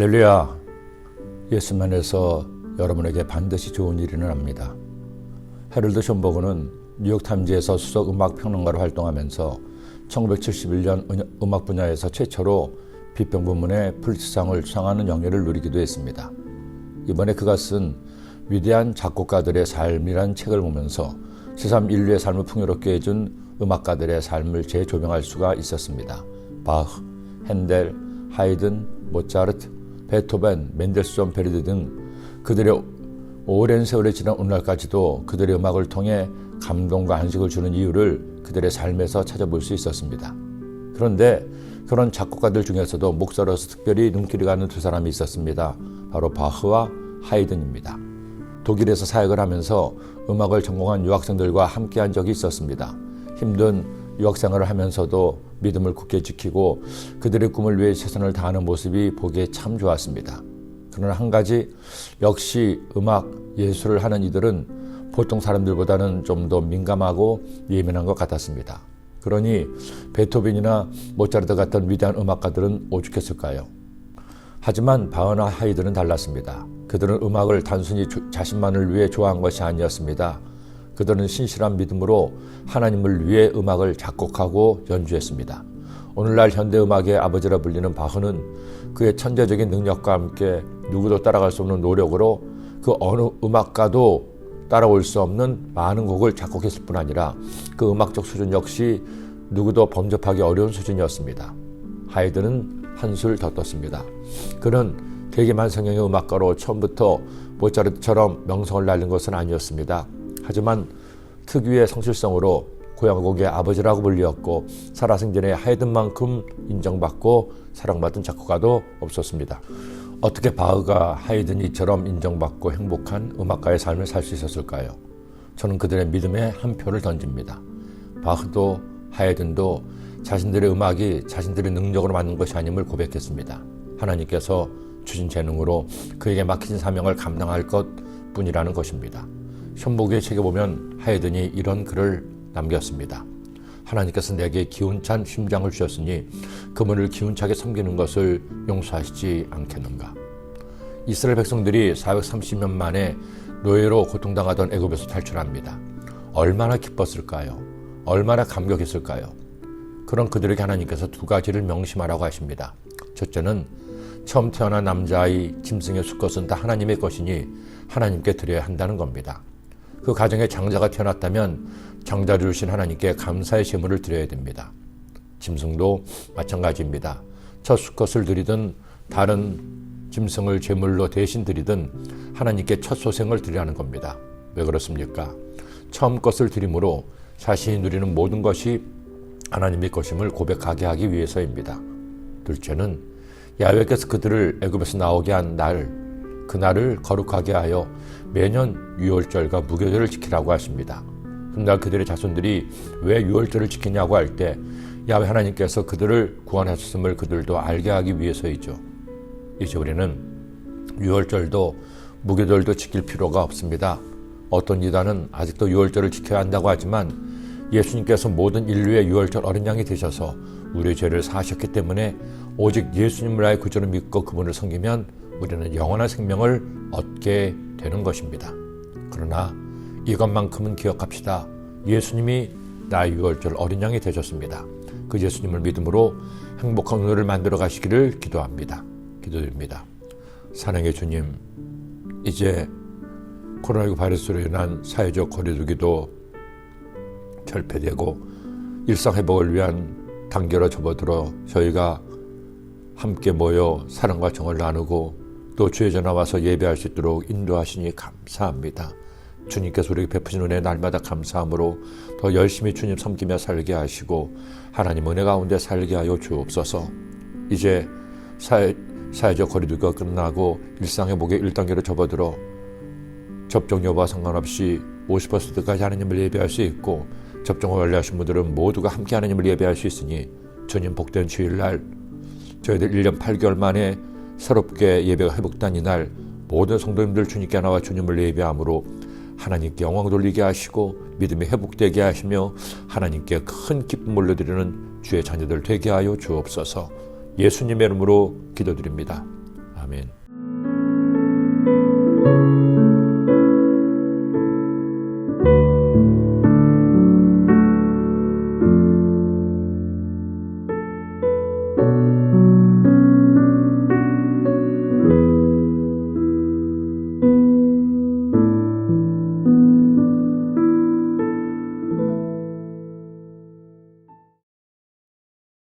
할렐루야. 예수만에서 여러분에게 반드시 좋은 일이 일어납니다. 해럴드 션버그는 뉴욕타임즈에서 수석 음악평론가로 활동하면서 1971년 음악 분야에서 최초로 비평 부문의 풀리츠상을 수상하는 영예를 누리기도 했습니다. 이번에 그가 쓴 위대한 작곡가들의 삶이란 책을 보면서 새삼 인류의 삶을 풍요롭게 해준 음악가들의 삶을 재조명할 수가 있었습니다. 바흐, 핸델, 하이든, 모차르트, 베토벤, 멘델스존, 베르디 등 그들의 오랜 세월이 지난 오늘날까지도 그들의 음악을 통해 감동과 안식을 주는 이유를 그들의 삶에서 찾아볼 수 있었습니다. 그런데 그런 작곡가들 중에서도 목사로서 특별히 눈길이 가는 두 사람이 있었습니다. 바로 바흐와 하이든입니다. 독일에서 사역을 하면서 음악을 전공한 유학생들과 함께한 적이 있었습니다. 힘든 유학생활을 하면서도 믿음을 굳게 지키고 그들의 꿈을 위해 최선을 다하는 모습이 보기에 참 좋았습니다. 그러나 한 가지, 역시 음악, 예술을 하는 이들은 보통 사람들보다는 좀 더 민감하고 예민한 것 같았습니다. 그러니 베토벤이나 모차르트 같은 위대한 음악가들은 오죽했을까요? 하지만 바흐나 하이든은 달랐습니다. 그들은 음악을 단순히 자신만을 위해 좋아한 것이 아니었습니다. 그들은 신실한 믿음으로 하나님을 위해 음악을 작곡하고 연주했습니다. 오늘날 현대음악의 아버지라 불리는 바흐는 그의 천재적인 능력과 함께 누구도 따라갈 수 없는 노력으로 그 어느 음악가도 따라올 수 없는 많은 곡을 작곡했을 뿐 아니라 그 음악적 수준 역시 누구도 범접하기 어려운 수준이었습니다. 하이든은 한술 더 떴습니다. 그는 대개만 성형의 음악가로 처음부터 모차르트처럼 명성을 날린 것은 아니었습니다. 하지만 특유의 성실성으로 고향곡의 아버지라고 불리었고 살아생전에 하이든만큼 인정받고 사랑받은 작곡가도 없었습니다. 어떻게 바흐가 하이든이처럼 인정받고 행복한 음악가의 삶을 살 수 있었을까요? 저는 그들의 믿음에 한 표를 던집니다. 바흐도 하이든도 자신들의 음악이 자신들의 능력으로 만든 것이 아님을 고백했습니다. 하나님께서 주신 재능으로 그에게 맡기신 사명을 감당할 것뿐이라는 것입니다. 션보그의 책에 보면 하이든이 이런 글을 남겼습니다. 하나님께서 내게 기운찬 심장을 주셨으니 그분을 기운차게 섬기는 것을 용서하시지 않겠는가. 이스라엘 백성들이 430년 만에 노예로 고통당하던 애굽에서 탈출합니다. 얼마나 기뻤을까요? 얼마나 감격했을까요? 그런 그들에게 하나님께서 두 가지를 명심하라고 하십니다. 첫째는 처음 태어난 남자아이 짐승의 수컷은 다 하나님의 것이니 하나님께 드려야 한다는 겁니다. 그 가정에 장자가 태어났다면 장자를 주신 하나님께 감사의 제물을 드려야 됩니다. 짐승도 마찬가지입니다. 첫 수컷을 드리든 다른 짐승을 제물로 대신 드리든 하나님께 첫 소생을 드리라는 겁니다. 왜 그렇습니까? 처음 것을 드림으로 자신이 누리는 모든 것이 하나님의 것임을 고백하게 하기 위해서입니다. 둘째는 야훼께서 그들을 애굽에서 나오게 한 날, 그날을 거룩하게 하여 매년 유월절과 무교절을 지키라고 하십니다. 그날 그들의 자손들이 왜 유월절을 지키냐고 할 때 야훼 하나님께서 그들을 구원하셨음을 그들도 알게 하기 위해서이죠. 이제 우리는 유월절도 무교절도 지킬 필요가 없습니다. 어떤 이단은 아직도 유월절을 지켜야 한다고 하지만 예수님께서 모든 인류의 유월절 어린 양이 되셔서 우리의 죄를 사하셨기 때문에 오직 예수님을 아예 구주로 믿고 그분을 섬기면 우리는 영원한 생명을 얻게 되는 것입니다. 그러나 이것만큼은 기억합시다. 예수님이 나의 유월절 어린 양이 되셨습니다. 그 예수님을 믿음으로 행복한 오늘을 만들어 가시기를 기도드립니다. 사랑의 주님, 이제 코로나19 바이러스로 인한 사회적 거리두기도 철폐되고 일상회복을 위한 단계로 접어들어 저희가 함께 모여 사랑과 정을 나누고 또 주의 전화 와서 예배할 수 있도록 인도하시니 감사합니다. 주님께서 우리에게 베푸신 은혜 날마다 감사함으로 더 열심히 주님 섬기며 살게 하시고 하나님 은혜 가운데 살게 하여 주옵소서. 이제 사회적 거리두기가 끝나고 일상회복의 1단계로 접어들어 접종 여부와 상관없이 50%까지 하나님을 예배할 수 있고 접종을 완료하신 분들은 모두가 함께 하나님을 예배할 수 있으니 주님 복된 주일날 저희들 1년 8개월 만에 새롭게 예배가 회복된 이날 모든 성도님들 주님께 나와 주님을 예배함으로 하나님께 영광 돌리게 하시고 믿음이 회복되게 하시며 하나님께 큰 기쁨을 올려드리는 주의 자녀들 되게 하여 주옵소서. 예수님의 이름으로 기도드립니다. 아멘.